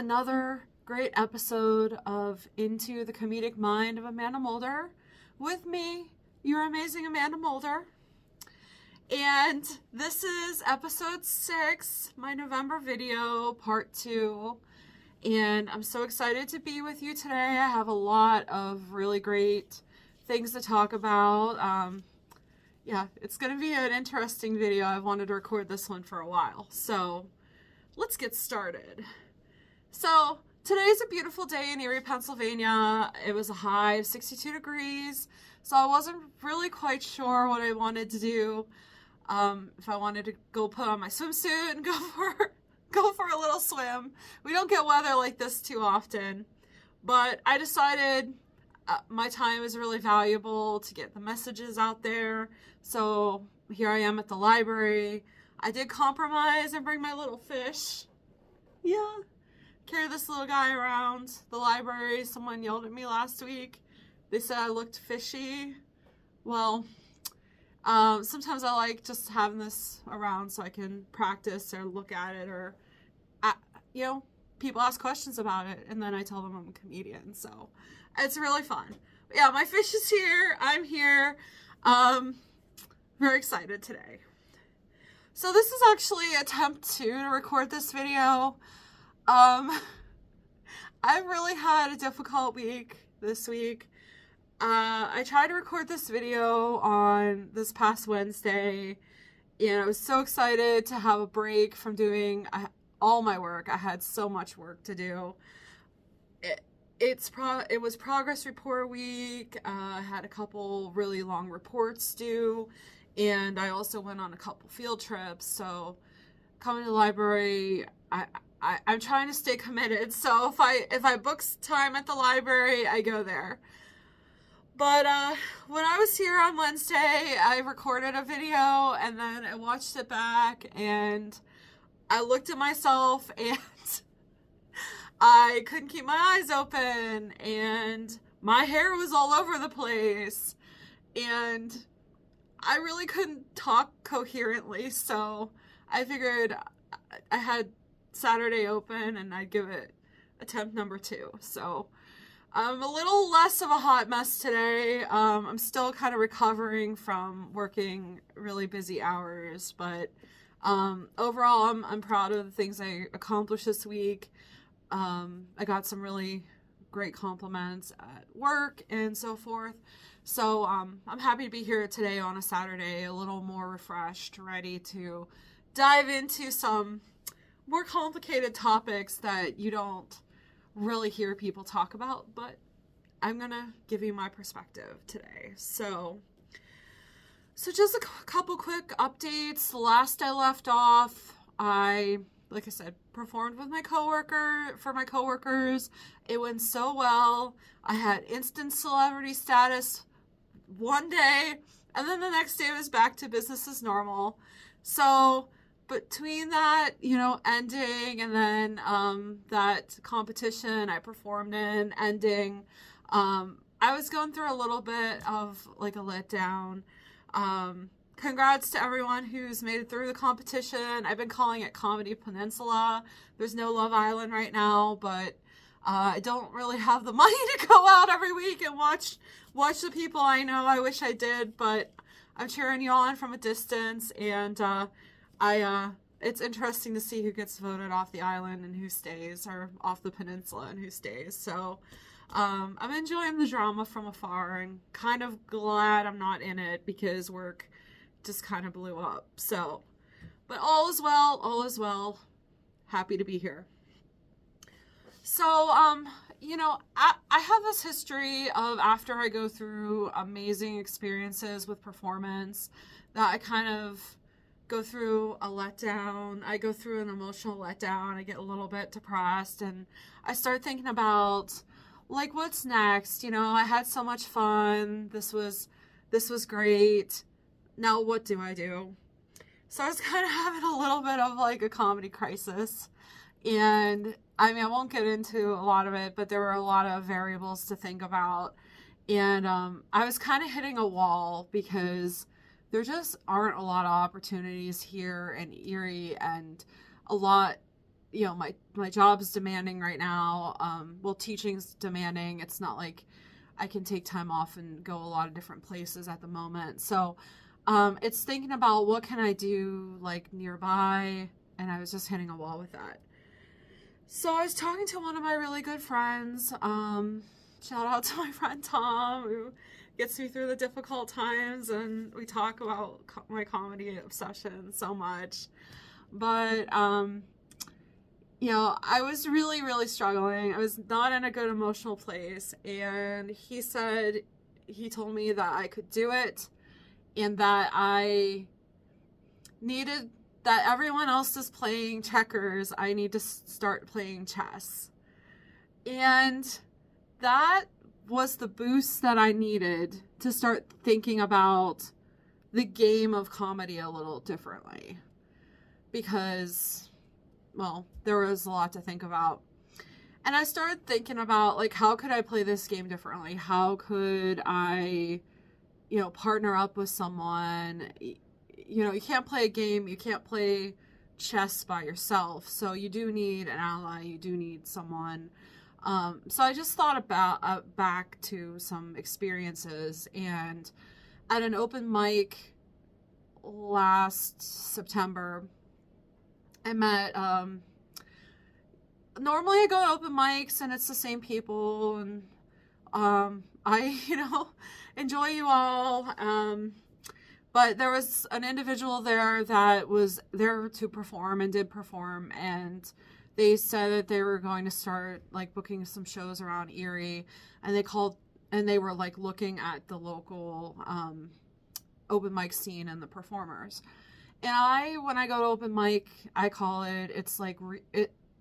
another great episode of Into the Comedic Mind of Amanda Mulder with me, your amazing Amanda Mulder. And this is episode 6, my November video, part 2. And I'm so excited to be with you today. I have a lot of really great things to talk about. Yeah, it's going to be an interesting video. I've wanted to record this one for a while. So let's get started. So today's a beautiful day in Erie, Pennsylvania. It was a high of 62 degrees. So I wasn't really quite sure what I wanted to do. If I wanted to go put on my swimsuit and go for a little swim. We don't get weather like this too often. But I decided my time is really valuable to get the messages out there. So here I am at the library. I did compromise and bring my little fish. Yeah. Carry this little guy around the library. Someone yelled at me last week. They said I looked fishy. Well, sometimes I like just having this around so I can practice or look at it, or, people ask questions about it, and then I tell them I'm a comedian, so it's really fun. But yeah, my fish is here. I'm here. Very excited today. So this is actually attempt 2 to record this video. I've really had a difficult week this week. I tried to record this video on this past Wednesday, and I was so excited to have a break from doing all my work. I had so much work to do. It was progress report week. I had a couple really long reports due, and I also went on a couple field trips. So coming to the library, I'm trying to stay committed. So if I book time at the library, I go there. But when I was here on Wednesday, I recorded a video, and then I watched it back, and I looked at myself, and I couldn't keep my eyes open, and my hair was all over the place, and I really couldn't talk coherently. So I figured I had Saturday open, and I'd give it attempt number 2. So I'm a little less of a hot mess today. I'm still kind of recovering from working really busy hours, but overall I'm proud of the things I accomplished this week. I got some really great compliments at work and so forth. So I'm happy to be here today on a Saturday, a little more refreshed, ready to dive into some more complicated topics that you don't really hear people talk about, but I'm gonna give you my perspective today. So just a couple quick updates. The last I left off, like I said, performed with my coworkers. It went so well. I had instant celebrity status one day, and then the next day was back to business as normal. So between that, ending, and then that competition I performed in ending, I was going through a little bit of like a letdown. Congrats to everyone who's made it through the competition. I've been calling it Comedy Peninsula. There's no Love Island right now, but I don't really have the money to go out every week and watch the people I know. I wish I did, but I'm cheering you on from a distance, and it's interesting to see who gets voted off the island and who stays, or off the peninsula and who stays. So I'm enjoying the drama from afar, and kind of glad I'm not in it because work just kind of blew up. So, but all is well. Happy to be here. So, I have this history of, after I go through amazing experiences with performance, that I kind of go through a letdown. I go through an emotional letdown. I get a little bit depressed, and I start thinking about, like, what's next? I had so much fun. This was great. Now what do I do? So I was kind of having a little bit of like a comedy crisis. And I won't get into a lot of it, but there were a lot of variables to think about. And I was kind of hitting a wall because there just aren't a lot of opportunities here in Erie, and a lot you know, my job's demanding right now. Well, teaching's demanding. It's not like I can take time off and go a lot of different places at the moment. So it's thinking about what can I do like nearby, and I was just hitting a wall with that. So I was talking to one of my really good friends. Shout out to my friend Tom, who gets me through the difficult times, and we talk about my comedy obsession so much. But you know, I was really, really struggling. I was not in a good emotional place. And he told me that I could do it, and that that everyone else is playing checkers. I need to start playing chess. And that was the boost that I needed to start thinking about the game of comedy a little differently. Because, well, there was a lot to think about. And I started thinking about, like, how could I play this game differently? How could I, you know, partner up with someone? You know, you can't play a game, you can't play chess by yourself. So you do need an ally, you do need someone. So I just thought about back to some experiences. And at an open mic last September, I met, normally I go to open mics and it's the same people, and I, you know, enjoy you all. But there was an individual there that was there to perform and did perform, and they said that they were going to start like booking some shows around Erie, and they were like looking at the local open mic scene and the performers. And when I go to open mic, I call it's like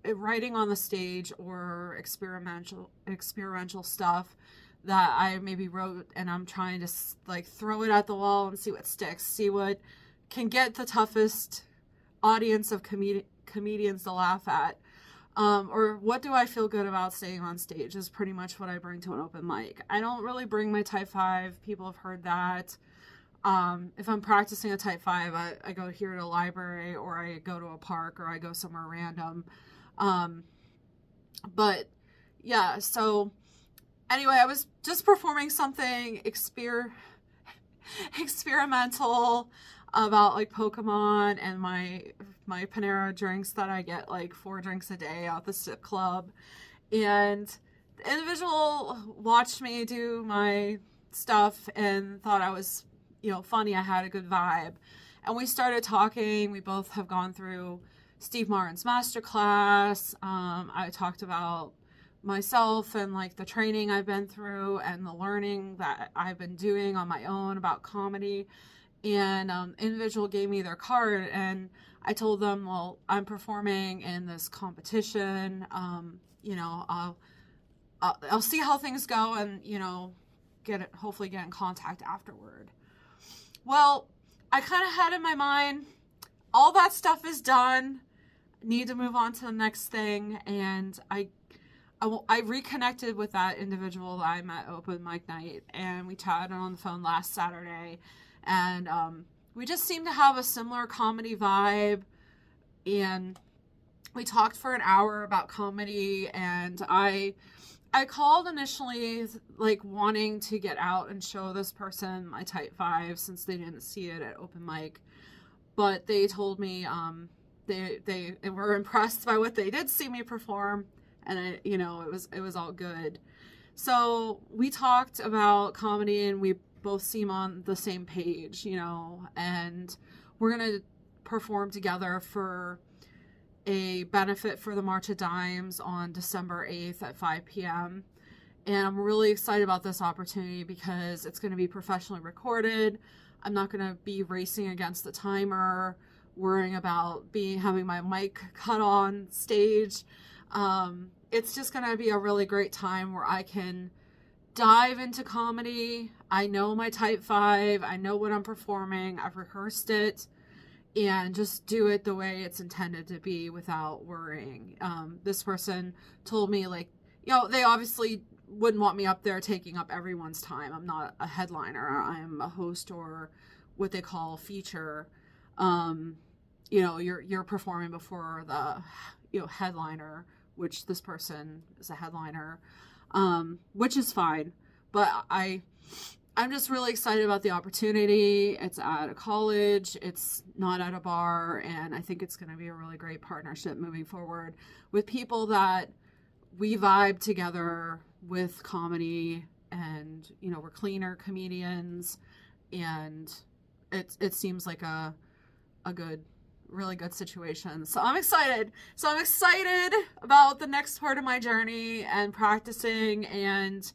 writing on the stage or experimental stuff that I maybe wrote, and I'm trying to like throw it at the wall and see what sticks, see what can get the toughest audience of comedians to laugh at. Or what do I feel good about staying on stage is pretty much what I bring to an open mic. I don't really bring my type 5. People have heard that. If I'm practicing a type 5, I go here to a library, or I go to a park, or I go somewhere random. But yeah, so anyway, I was just performing something experimental about like Pokemon and my Panera drinks that I get like 4 drinks a day out the strip club. And the individual watched me do my stuff and thought I was, you know, funny. I had a good vibe. And we started talking. We both have gone through Steve Martin's masterclass. I talked about myself and like the training I've been through and the learning that I've been doing on my own about comedy. And individual gave me their card, and I told them, well, I'm performing in this competition. You know, I'll see how things go, and, you know, hopefully get in contact afterward. Well, I kind of had in my mind, all that stuff is done. Need to move on to the next thing. And I reconnected with that individual that I met open mic night, and we chatted on the phone last Saturday. And we just seemed to have a similar comedy vibe. And we talked for an hour about comedy, and I called initially like wanting to get out and show this person my type 5 since they didn't see it at open mic. But they told me they were impressed by what they did see me perform, and you know, it was all good. So we talked about comedy, and we both seem on the same page, you know, and we're gonna perform together for a benefit for the March of Dimes on December 8th at 5 p.m. And I'm really excited about this opportunity because it's going to be professionally recorded. I'm not going to be racing against the timer, worrying about having my mic cut on stage. It's just going to be a really great time where I can dive into comedy. I know my type 5. I know what I'm performing. I've rehearsed it. And just do it the way it's intended to be without worrying. This person told me, like, you know, they obviously wouldn't want me up there taking up everyone's time. I'm not a headliner. I'm a host, or what they call feature. You know, you're performing before headliner, which this person is a headliner, which is fine. But I'm just really excited about the opportunity. It's at a college. It's not at a bar. And I think it's going to be a really great partnership moving forward with people that we vibe together with comedy, and, we're cleaner comedians, and it seems like a really good situation. So I'm excited. About the next part of my journey and practicing and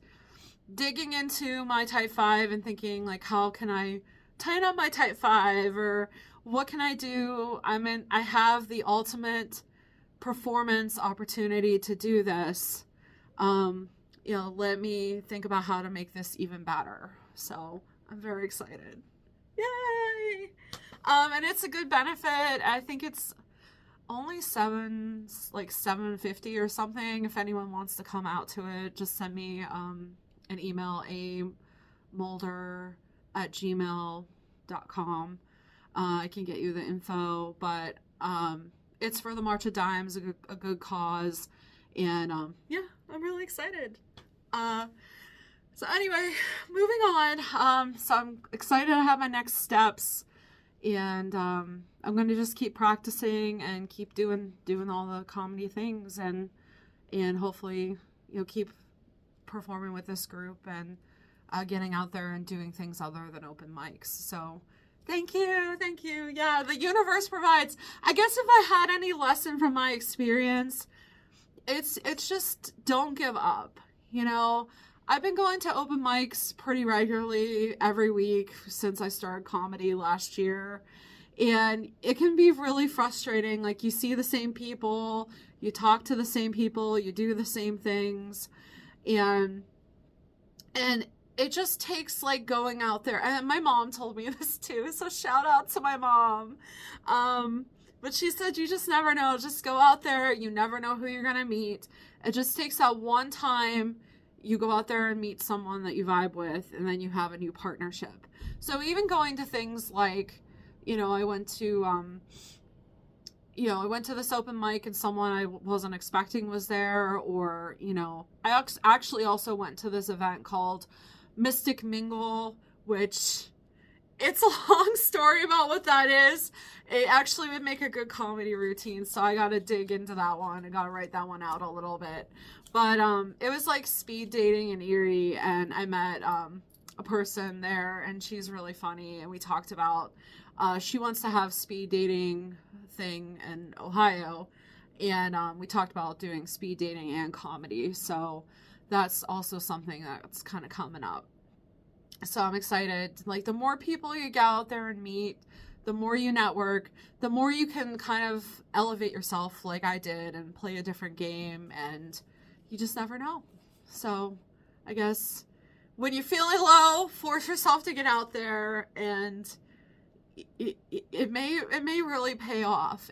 digging into my type 5 and thinking, like, how can I tighten up my type 5, or what can I do? I have the ultimate performance opportunity to do this. Let me think about how to make this even better. So I'm very excited. Yay! And it's a good benefit. I think it's only $750 or something. If anyone wants to come out to it, just send me an email, mulder@gmail.com. I can get you the info, but it's for the March of Dimes, a good cause, and I'm really excited. So anyway, moving on. So I'm excited to have my next steps, and I'm going to just keep practicing and keep doing all the comedy things, and hopefully keep performing with this group and getting out there and doing things other than open mics. So thank you. Yeah, the universe provides. I guess if I had any lesson from my experience, it's just don't give up. I've been going to open mics pretty regularly every week since I started comedy last year. And it can be really frustrating. Like, you see the same people, you talk to the same people, you do the same things. And it just takes, like, going out there. And my mom told me this too, so shout out to my mom. But she said, you just never know. Just go out there. You never know who you're going to meet. It just takes that one time you go out there and meet someone that you vibe with, and then you have a new partnership. So even going to things like, I went to this open mic and someone I wasn't expecting was there, or, I actually also went to this event called Mystic Mingle, which it's a long story about what that is. It actually would make a good comedy routine, so I got to dig into that one. I got to write that one out a little bit. But it was like speed dating in Erie, and I met a person there, and she's really funny, and we talked about she wants to have speed dating thing in Ohio, and we talked about doing speed dating and comedy, so that's also something that's kind of coming up. So I'm excited. Like, the more people you get out there and meet, the more you network, the more you can kind of elevate yourself like I did and play a different game, and you just never know. So I guess when you're feeling low, force yourself to get out there, and it may really pay off.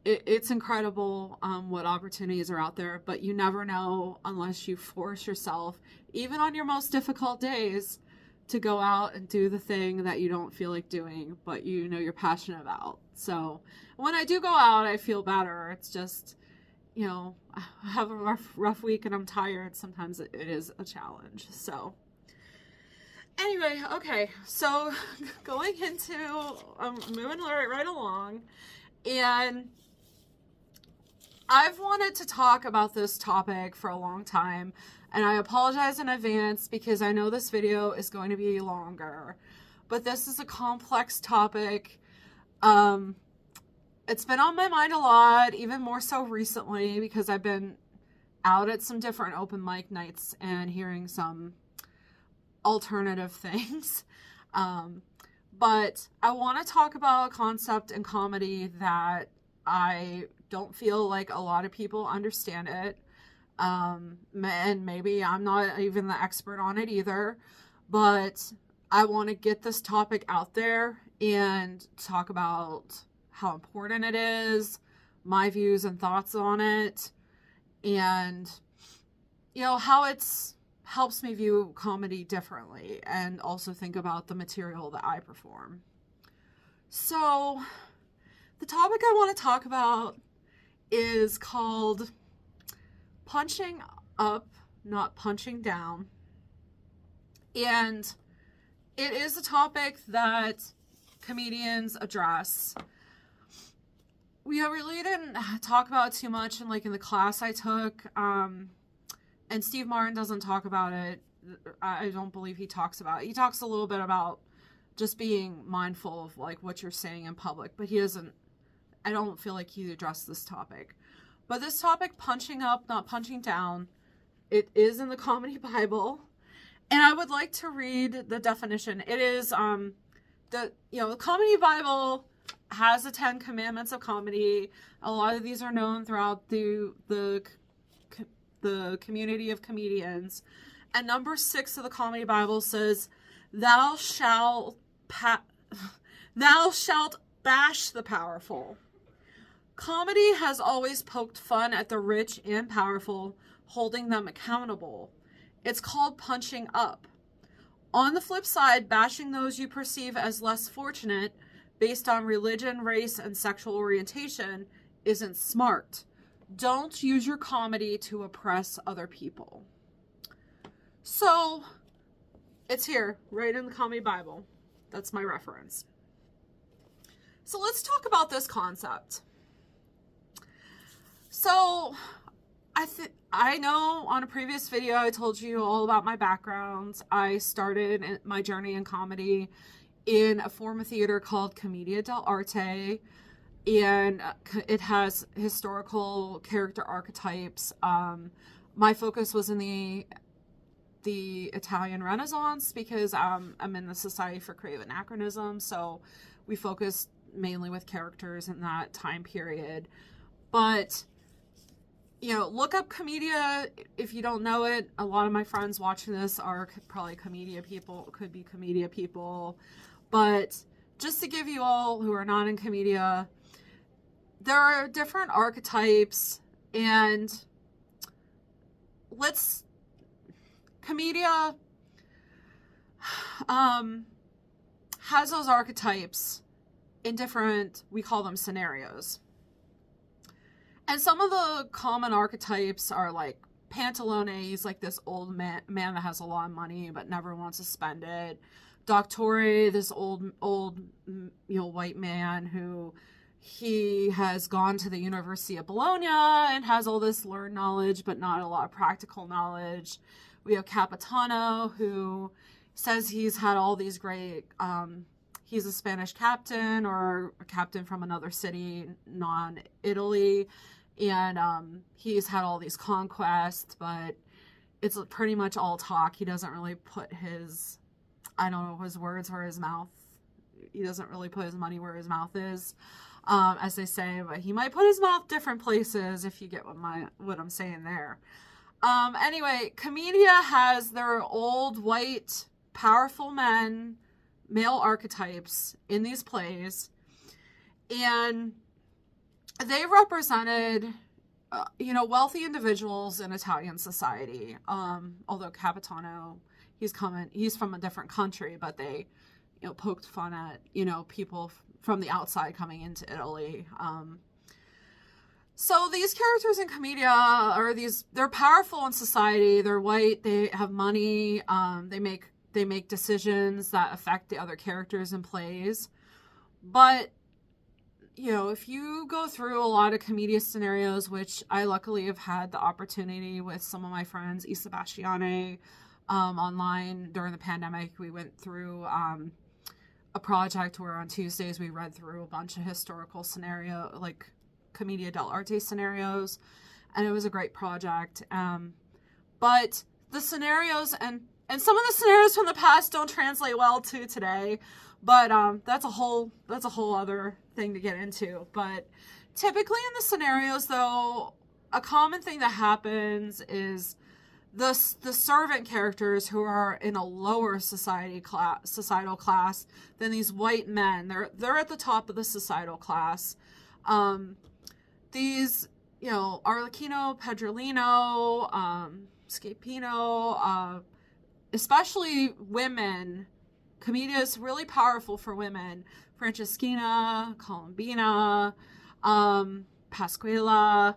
It's incredible what opportunities are out there, but you never know unless you force yourself, even on your most difficult days, to go out and do the thing that you don't feel like doing, but you're passionate about. So when I do go out, I feel better. It's just, I have a rough week and I'm tired. Sometimes it is a challenge. So anyway, okay. So going into, I'm moving right along, and I've wanted to talk about this topic for a long time, and I apologize in advance because I know this video is going to be longer, but this is a complex topic. It's been on my mind a lot, even more so recently, because I've been out at some different open mic nights and hearing some alternative things. But I want to talk about a concept in comedy that I don't feel like a lot of people understand it. And maybe I'm not even the expert on it either, but I want to get this topic out there and talk about how important it is, my views and thoughts on it, and, how it's helps me view comedy differently, and also think about the material that I perform. So The topic I want to talk about is called punching up, not punching down. And it is a topic that comedians address. We really didn't talk about it too much in the class I took. And Steve Martin doesn't talk about it. I don't believe he talks about it. He talks a little bit about just being mindful of what you're saying in public, but he doesn't, I don't feel like he addressed this topic. But this topic, punching up, not punching down, it is in the Comedy Bible. And I would like to read the definition. It is, the Comedy Bible has the 10 Commandments of comedy. A lot of these are known throughout the community of comedians. And number 6 of the Comedy Bible says, thou shalt bash the powerful. Comedy has always poked fun at the rich and powerful, holding them accountable. It's called punching up. On the flip side, bashing those you perceive as less fortunate based on religion, race, and sexual orientation isn't smart. Don't use your comedy to oppress other people. So, it's here, right in the Comedy Bible. That's my reference. So let's talk about this concept. So, I know on a previous video I told you all about my background. I started my journey in comedy in a form of theater called Commedia dell'arte, and it has historical character archetypes. My focus was in the Italian Renaissance because I'm in the Society for Creative Anachronism, so we focused mainly with characters in that time period. But look up Commedia if you don't know it. A lot of my friends watching this are probably Commedia people, could be Commedia people. But just to give you all who are not in Commedia, there are different archetypes, and Commedia has those archetypes in different, we call them scenarios. And some of the common archetypes are like Pantalone, he's like this old man that has a lot of money but never wants to spend it. Dottore, this old white man who he has gone to the University of Bologna and has all this learned knowledge but not a lot of practical knowledge. We have Capitano, who says he's had all these great, he's a Spanish captain or a captain from another city, non-Italy, and he's had all these conquests, but it's pretty much all talk. He doesn't really put his words where his mouth, he doesn't really put his money where his mouth is, as they say, but he might put his mouth different places, if you get what I'm saying there. Anyway, Commedia has their old, white, powerful men, male archetypes in these plays, and they represented, wealthy individuals in Italian society. Although Capitano, he's from a different country, but they, poked fun at, people from the outside coming into Italy. So these characters in Commedia they're powerful in society. They're white. They have money. They make decisions that affect the other characters in plays. But, if you go through a lot of Commedia scenarios, which I luckily have had the opportunity with some of my friends, E. Sebastiane, online during the pandemic, we went through a project where on Tuesdays we read through a bunch of historical scenario, like Commedia dell'arte scenarios, and it was a great project. But the scenarios and some of the scenarios from the past don't translate well to today, but that's a whole other thing to get into. But typically in the scenarios, though, a common thing that happens is the servant characters who are in a lower societal class than these white men. They're at the top of the societal class. These, Arlecchino, Pedrolino, Scapino, especially women. Commedia is really powerful for women Franceschina, Columbina, Pasquela.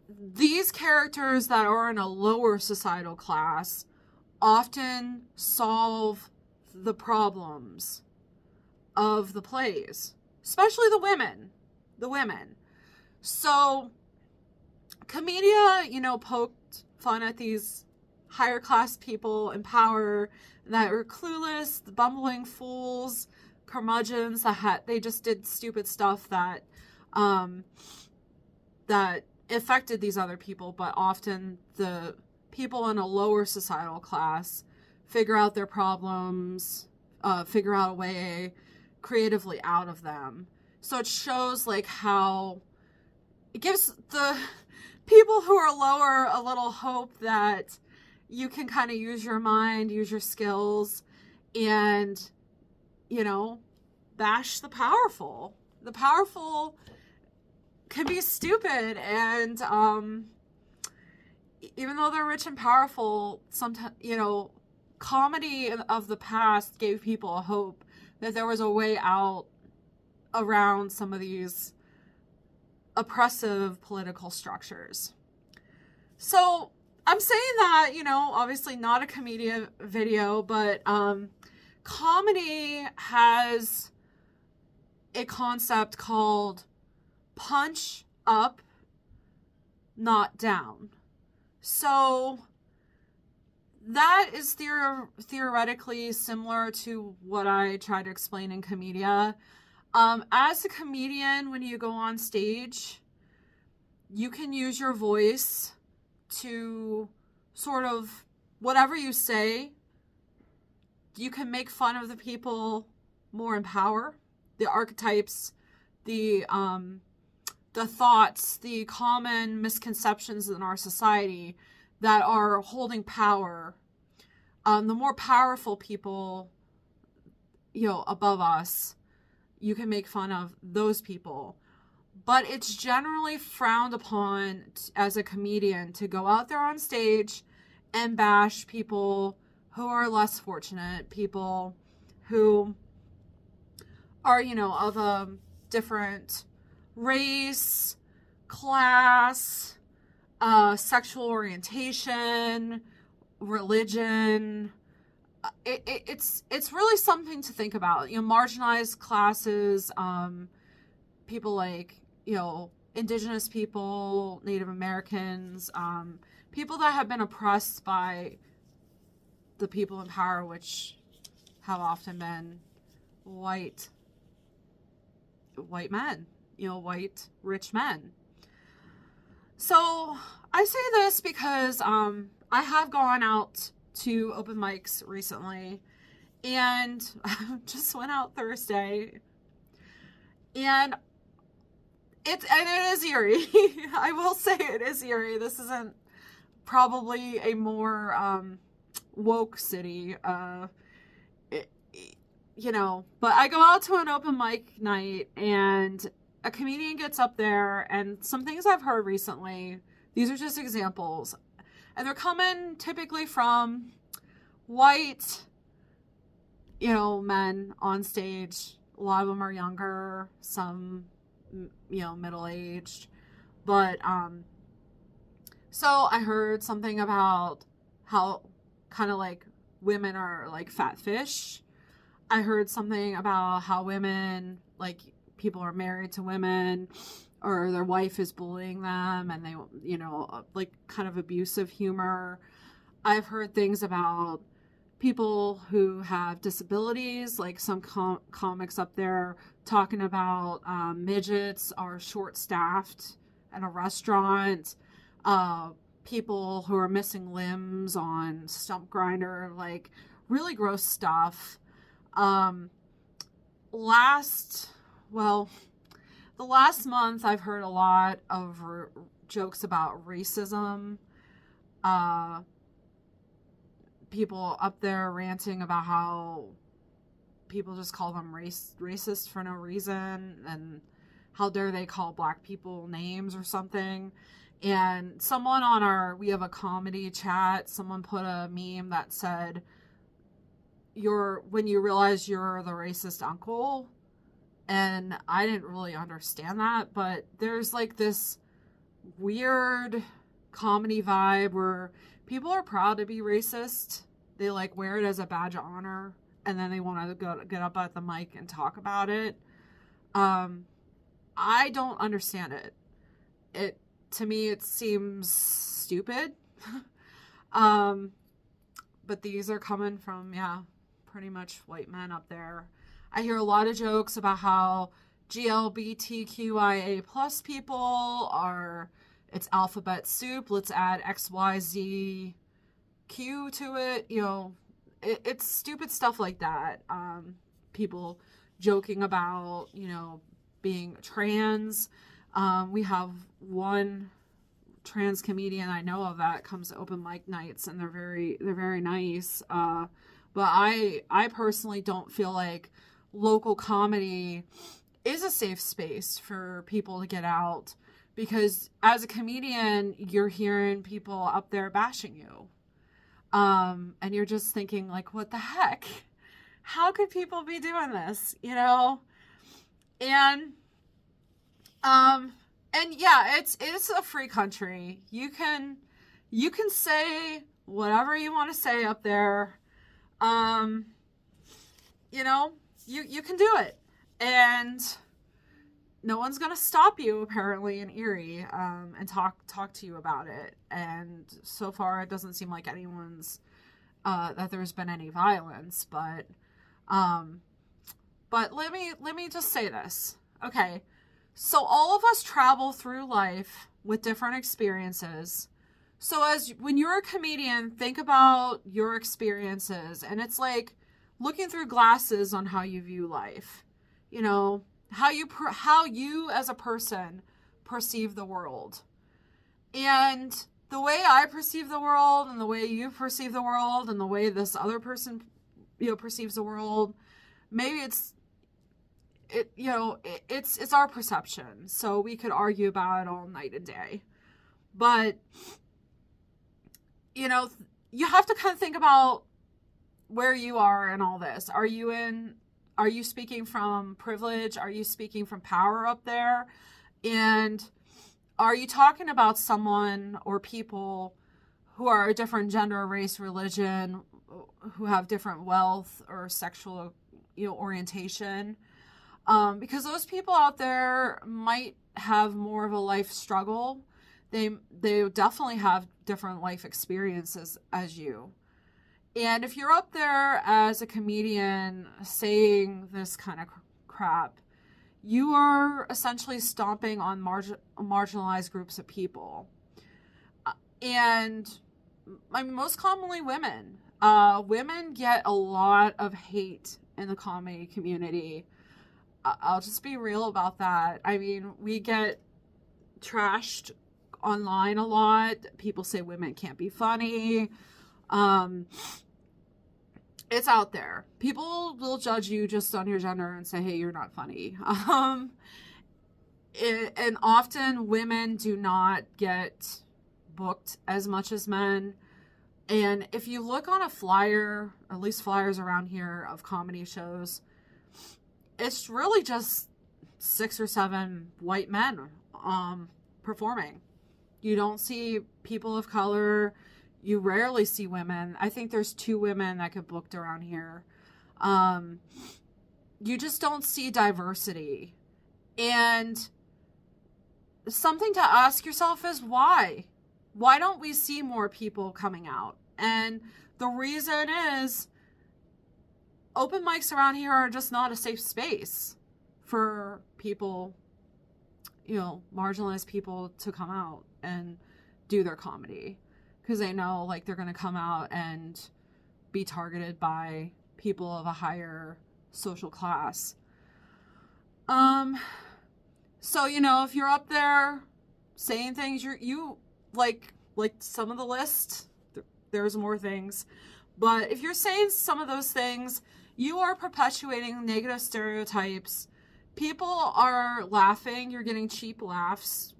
These characters that are in a lower societal class often solve the problems of the plays, especially the women. So Comedia, poked fun at these higher class people in power that were clueless, the bumbling fools, curmudgeons they just did stupid stuff that affected these other people, but often the people in a lower societal class figure out their problems, figure out a way creatively out of them. So it shows like how it gives the people who are lower a little hope that you can kind of use your mind, use your skills, and, bash the powerful. The powerful can be stupid, and even though they're rich and powerful, sometimes, comedy of the past gave people a hope that there was a way out around some of these oppressive political structures. So I'm saying that, obviously not a comedian video, but comedy has a concept called punch up, not down. So that is theoretically similar to what I try to explain in Comedia. As a comedian, when you go on stage, you can use your voice to sort of, whatever you say, you can make fun of the people more in power, the archetypes, the thoughts, the common misconceptions in our society that are holding power. The more powerful people, above us, you can make fun of those people. But it's generally frowned upon as a comedian to go out there on stage and bash people who are less fortunate, people who are, of a different race, class, sexual orientation, religion. It's really something to think about. Marginalized classes, people like, indigenous people, Native Americans, people that have been oppressed by the people in power, which have often been white men, white rich men. So I say this because I have gone out to open mics recently, and just went out Thursday, and it is eerie. I will say it is eerie. This isn't probably a more woke city, but I go out to an open mic night, and a comedian gets up there, and some things I've heard recently, these are just examples, and they're coming typically from white, men on stage. A lot of them are younger, some, middle-aged, but, so I heard something about how kind of like women are like fat fish. I heard something about how women, like, people are married to women, or their wife is bullying them, and they, like kind of abusive humor. I've heard things about people who have disabilities, like some comics up there talking about midgets are short-staffed at a restaurant, people who are missing limbs on stump grinder, like really gross stuff. The last month I've heard a lot of jokes about racism. People up there ranting about how people just call them racist for no reason, and how dare they call black people names or something. And someone we have a comedy chat, someone put a meme that said, when you realize you're the racist uncle, And I didn't really understand that, but there's like this weird comedy vibe where people are proud to be racist. They like wear it as a badge of honor, and then they want to get up at the mic and talk about it. I don't understand it. To me it seems stupid. But these are coming from, pretty much white men up there. I hear a lot of jokes about how GLBTQIA plus people are, it's alphabet soup. Let's add XYZQ to it. It's stupid stuff like that. People joking about, being trans. We have one trans comedian I know of that comes to open mic nights, and they're very nice. But I personally don't feel like local comedy is a safe space for people to get out, because as a comedian, you're hearing people up there bashing you. And you're just thinking like, what the heck? How could people be doing this? And yeah, it's a free country. You can say whatever you want to say up there. You can do it, and no one's gonna stop you apparently in Erie, and talk to you about it. And so far, it doesn't seem like anyone's that there's been any violence. But let me just say this, okay? So all of us travel through life with different experiences. So when you're a comedian, think about your experiences, and it's like looking through glasses on how you view life. How you as a person perceive the world. And the way I perceive the world, and the way you perceive the world, and the way this other person, perceives the world, maybe it's our perception. So we could argue about it all night and day. But, you have to kind of think about where you are in all this. Are you speaking from privilege? Are you speaking from power up there? And are you talking about someone or people who are a different gender, race, religion, who have different wealth or sexual, orientation? Because those people out there might have more of a life struggle. They definitely have different life experiences as you. And if you're up there as a comedian saying this kind of crap, you are essentially stomping on marginalized groups of people. And most commonly women. Women get a lot of hate in the comedy community. I'll just be real about that. I mean, we get trashed online a lot. People say women can't be funny. It's out there. People will judge you just on your gender and say, hey, you're not funny. And often women do not get booked as much as men. And if you look on a flyer, at least flyers around here of comedy shows, it's really just 6 or 7 white men performing. You don't see people of color. You rarely see women. I think there's 2 women that get booked around here. You just don't see diversity. And something to ask yourself is why? Why don't we see more people coming out? And the reason is open mics around here are just not a safe space for people, marginalized people to come out and do their comedy. Because they know, like, they're going to come out and be targeted by people of a higher social class. So, if you're up there saying things, you like some of the list, there's more things. But if you're saying some of those things, you are perpetuating negative stereotypes. People are laughing. You're getting cheap laughs.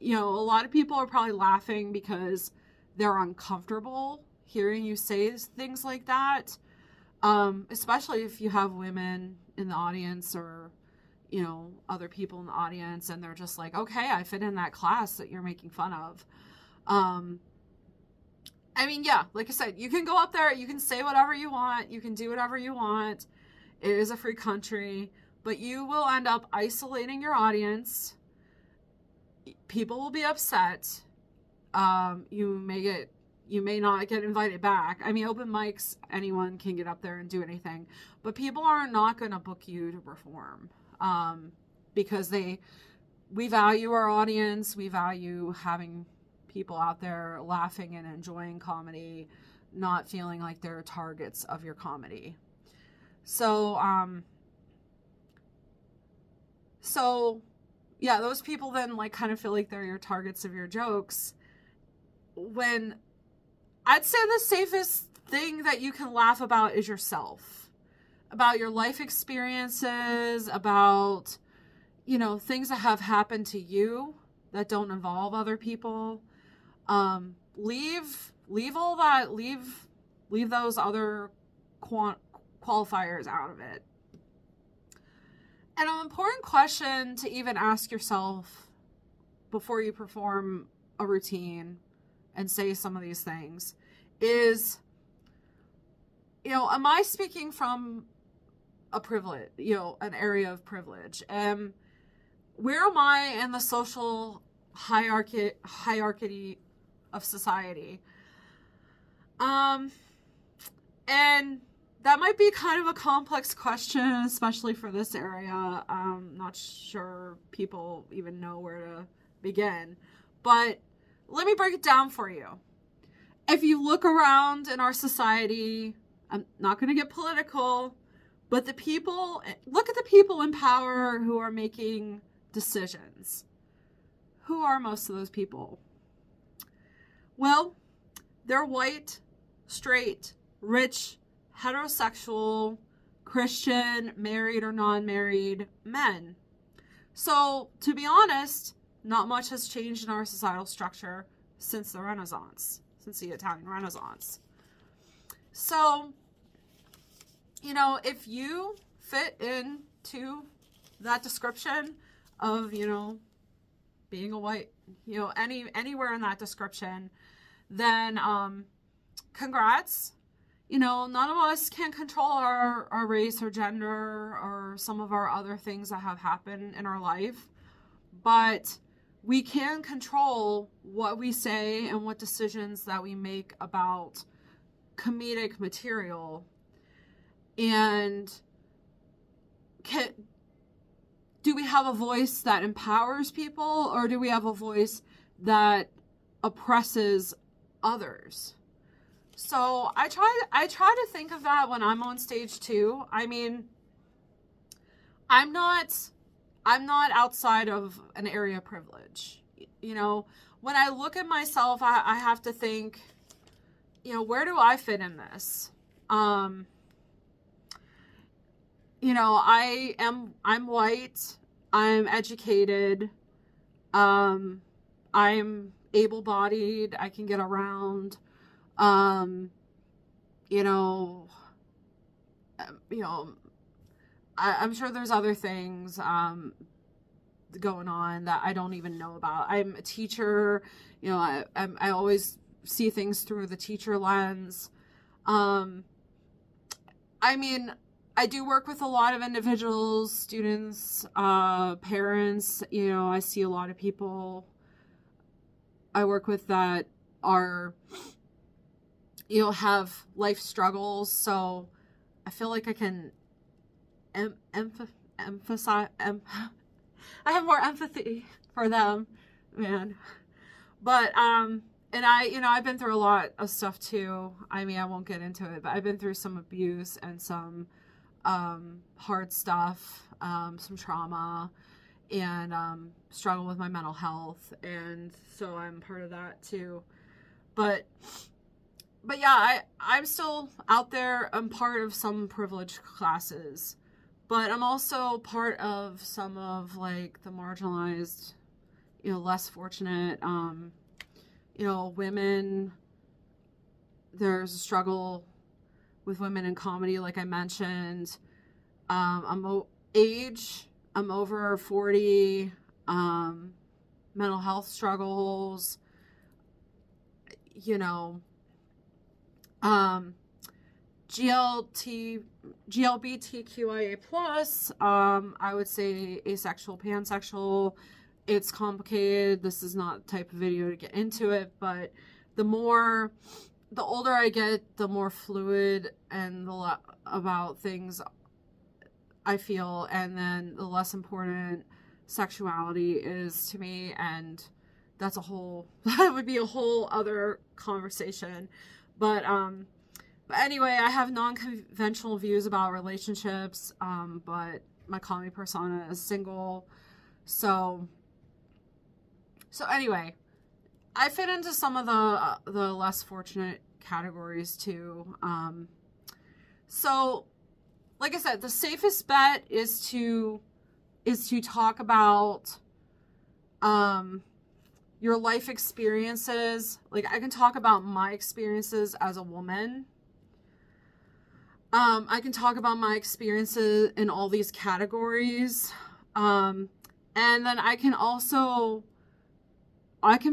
A lot of people are probably laughing because they're uncomfortable hearing you say things like that. Especially if you have women in the audience or, other people in the audience, and they're just like, okay, I fit in that class that you're making fun of. I mean, yeah, like I said, you can go up there, you can say whatever you want, you can do whatever you want. It is a free country, but you will end up isolating your audience. People will be upset. You may not get invited back. I mean, open mics, anyone can get up there and do anything, but people are not going to book you to perform, because we value our audience. We value having people out there laughing and enjoying comedy, not feeling like they're targets of your comedy. So yeah, those people then like kind of feel like they're your targets of your jokes, when I'd say the safest thing that you can laugh about is yourself, about your life experiences, about, things that have happened to you that don't involve other people. Leave all that, leave those other qualifiers out of it. And an important question to even ask yourself before you perform a routine and say some of these things is, am I speaking from a privilege, an area of privilege? Where am I in the social hierarchy of society? And that might be kind of a complex question, especially for this area. Not sure people even know where to begin, but let me break it down for you. If you look around in our society, I'm not going to get political, but look at the people in power who are making decisions. Who are most of those people? Well, they're white, straight, rich, heterosexual, Christian, married or non-married men. So, to be honest, not much has changed in our societal structure since the Renaissance, since the Italian Renaissance. So, if you fit into that description of, being a white, anywhere in that description, then congrats. None of us can control our race or gender or some of our other things that have happened in our life, but we can control what we say and what decisions that we make about comedic material. And do we have a voice that empowers people, or do we have a voice that oppresses others? So I try to think of that when I'm on stage too. I mean, I'm not outside of an area of privilege. When I look at myself, I have to think, where do I fit in this? I'm white, I'm educated, I'm able-bodied, I can get around, I'm sure there's other things going on that I don't even know about. I'm a teacher, I always see things through the teacher lens. I do work with a lot of individuals, students, parents. I see a lot of people I work with that are, have life struggles. So I feel like I can emphasize, I have more empathy for them, man. But, and I've been through a lot of stuff too. I won't get into it, but I've been through some abuse and some hard stuff, some trauma, and struggle with my mental health, and so I'm part of that too. But yeah, I'm still out there. I'm part of some privileged classes, but I'm also part of some of like the marginalized, less fortunate, women. There's a struggle with women in comedy, like I mentioned. I'm age I'm over 40, mental health struggles, you know, GLBTQIA plus, I would say asexual, pansexual. It's complicated. This is not the type of video to get into it, but the older I get, the more fluid and about things I feel, and then the less important sexuality is to me, and that would be a whole other conversation. But anyway, I have non-conventional views about relationships, but my comedy persona is single. So anyway, I fit into some of the less fortunate categories too. So like I said, the safest bet is to talk about your life experiences. Like, I can talk about my experiences as a woman. I can talk about my experiences in all these categories. And then I can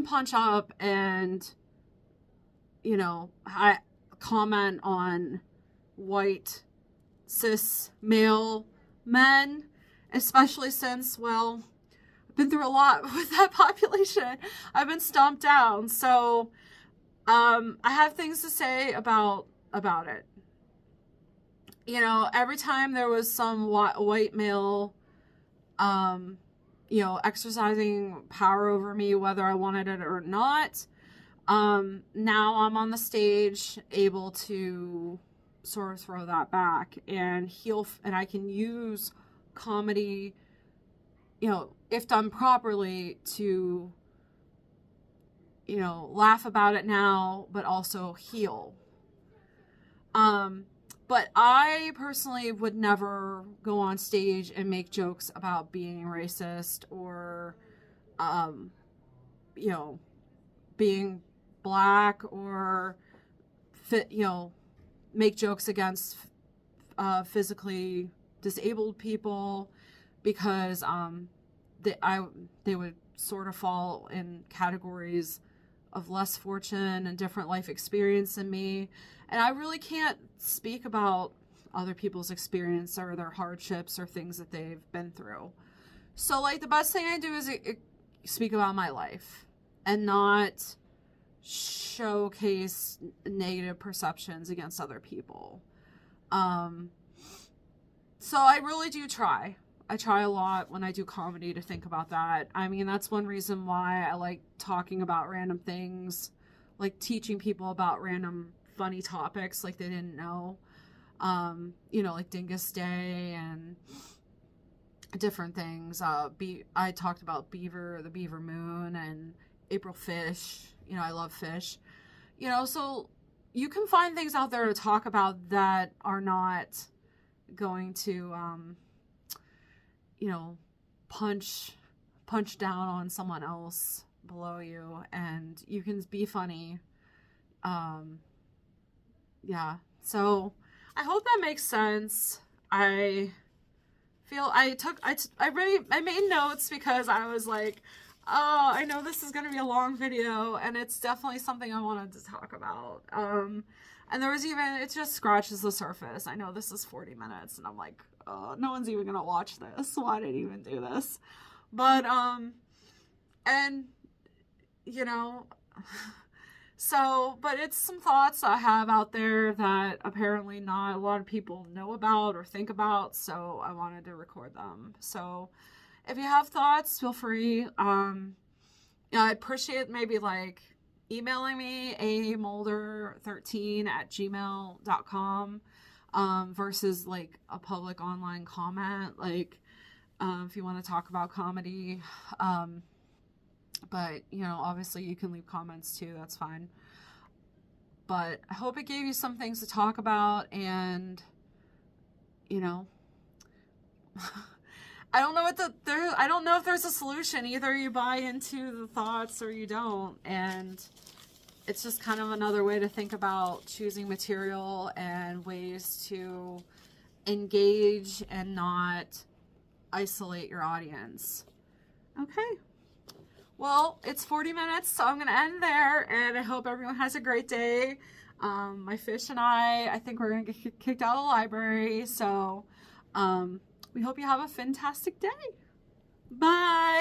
punch up and, you know, I comment on white cis male men, especially since, well, I've been through a lot with that population. I've been stomped down. So I have things to say about it. You know, every time there was some white male, you know, exercising power over me, whether I wanted it or not, now I'm on the stage able to sort of throw that back and heal, and I can use comedy, you know, if done properly, to, you know, laugh about it now, but also heal. But I personally would never go on stage and make jokes about being racist or, you know, being black, or you know, make jokes against physically disabled people, because they would sort of fall in categories of less fortune and different life experience than me. And I really can't speak about other people's experience or their hardships or things that they've been through. So, like, the best thing I do is speak about my life and not showcase negative perceptions against other people. So I really do try. I try a lot when I do comedy to think about that. I mean, that's one reason why I like talking about random things, like teaching people about random funny topics like they didn't know. You know, like Dingus Day and different things. I talked about the beaver moon, and April fish. You know, I love fish. You know, so you can find things out there to talk about that are not going to, you know, punch down on someone else below you, and you can be funny. Yeah. So I hope that makes sense. I feel I made notes because I was like, oh, I know this is going to be a long video, and it's definitely something I wanted to talk about. And there was it just scratches the surface. I know this is 40 minutes, and I'm like, oh, no one's even going to watch this. Why did I even do this? But, and, you know, so, but it's some thoughts I have out there that apparently not a lot of people know about or think about, so I wanted to record them. So, if you have thoughts, feel free. Yeah, I'd appreciate maybe like emailing me amulder13@gmail.com, versus like a public online comment, like, if you want to talk about comedy. But, you know, obviously you can leave comments too, that's fine. But I hope it gave you some things to talk about, and, you know, I don't know I don't know if there's a solution. Either you buy into the thoughts or you don't. And it's just kind of another way to think about choosing material and ways to engage and not isolate your audience. Okay. Well, it's 40 minutes, so I'm going to end there, and I hope everyone has a great day. My fish and I think we're going to get kicked out of the library, so we hope you have a fantastic day. Bye!